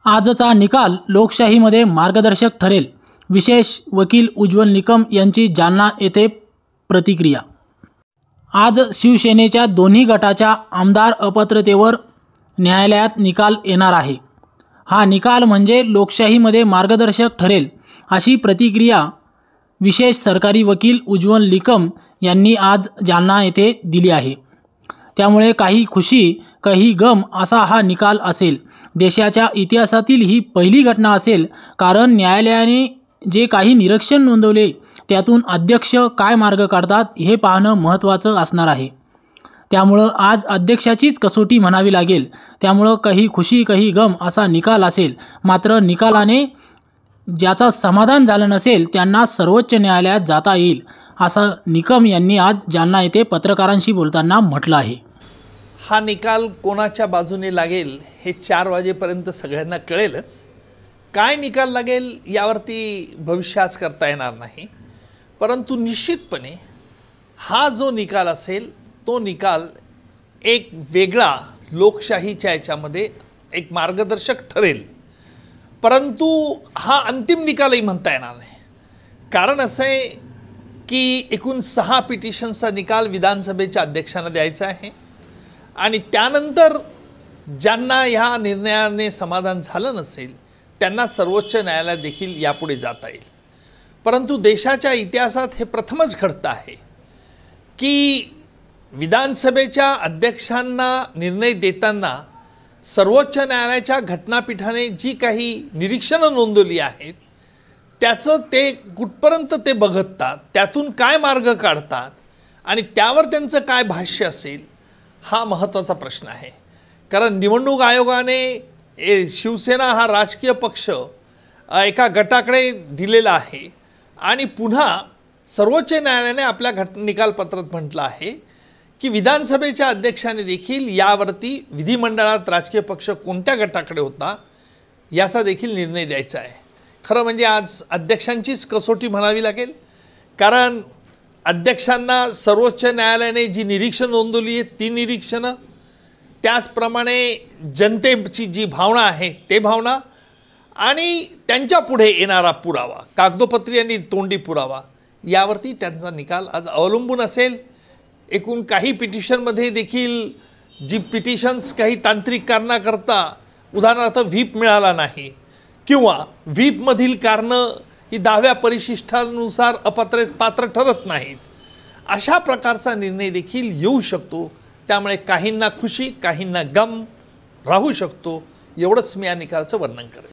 आजचा निकाल लोकशाहीमध्ये मार्गदर्शक ठरेल. विशेष वकील उज्ज्वल निकम यांची जालना येथे प्रतिक्रिया. आज शिवसेनेच्या दोन्ही गटाच्या आमदार अपात्रतेवर न्यायालयात निकाल येणार आहे. हा निकाल म्हणजे लोकशाहीमध्ये मार्गदर्शक ठरेल अशी प्रतिक्रिया विशेष सरकारी वकील उज्ज्वल निकम यांनी आज जालना येथे दिली आहे. त्यामुळे काही खुशी काही गम असा हा निकाल असेल. देशाच्या इतिहासातील ही पहिली घटना असेल, कारण न्यायालयाने जे काही निरीक्षण नोंदवले त्यातून अध्यक्ष काय मार्ग काढतात हे पाहणं महत्त्वाचं असणार आहे. त्यामुळं आज अध्यक्षाचीच कसोटी म्हणावी लागेल. त्यामुळं काही खुशी काही गम असा निकाल असेल. मात्र निकालाने ज्याचा समाधान झालं नसेल त्यांना सर्वोच्च न्यायालयात जाता येईल असं निकम यांनी आज जालना येथे पत्रकारांशी बोलताना म्हटलं आहे. हा निकाल कोणाच्या बाजूने लागेल हे 4 वाजेपर्यंत सगळ्यांना कळेलच. काय निकाल लागेल यावरती भविष्याच करता येणार नाही. परंतु निश्चितपणे हा जो निकाल असेल तो निकाल एक वेगळा लोकशाहीच्या याच्यामध्ये एक मार्गदर्शक ठरेल. परंतु हा अंतिम निकालही म्हणता येणार नाही. कारण असं आहे की एकूण 6 पिटिशन्सचा निकाल विधानसभेच्या अध्यक्षांना द्यायचा आहे आणि त्यानंतर ज्यांना ह्या निर्णयाने समाधान झालं नसेल त्यांना सर्वोच्च न्यायालयात देखील यापुढे जाता येईल. परंतु देशाच्या इतिहासात हे प्रथमच घडतं आहे की विधानसभेच्या अध्यक्षांना निर्णय देताना सर्वोच्च न्यायालयाच्या घटनापीठाने जी काही निरीक्षणं नोंदवली आहेत त्याचं ते कुठपर्यंत ते बघतात, त्यातून काय मार्ग काढतात आणि त्यावर त्यांचं काय भाष्य असेल हा महत्त्वाचा प्रश्न आहे. कारण निवडणूक आयोगाने शिवसेना हा राजकीय पक्ष एका गटाकडे दिलेला आहे आणि पुन्हा सर्वोच्च न्यायालयाने आपल्या निकालपत्रात म्हटलं आहे की विधानसभेच्या अध्यक्षाने देखील यावरती विधिमंडळात राजकीय पक्ष कोणत्या गटाकडे होता याचा देखील निर्णय द्यायचा आहे. खरं म्हणजे आज अध्यक्षांचीच कसोटी म्हणावी लागेल. कारण अध्यक्षांना सर्वोच्च न्यायालयाने जी निरीक्षण नोंदवली आहे ती निरीक्षणं, त्याचप्रमाणे जनतेची जी भावना आहे ते भावना आणि त्यांच्या पुढे येणारा पुरावा, कागदोपत्री आणि तोंडी पुरावा, यावरती त्यांचा निकाल आज अवलंबून असेल. एकूण काही पिटिशनमध्ये देखील जी पिटिशन्स काही तांत्रिक कारणाकरता उदाहरणार्थ व्हीप मिळाला नाही किंवा व्हीपमधील कारणं ही 10व्या परिशिष्टानुसार पात्र ठरत नाहीत, अशा प्रकारचा निर्णय देखील येऊ शकतो. त्यामुळे काहींना खुशी काहींना गम राहू शकतो. एवढंच मी या निकालाचं वर्णन करेन.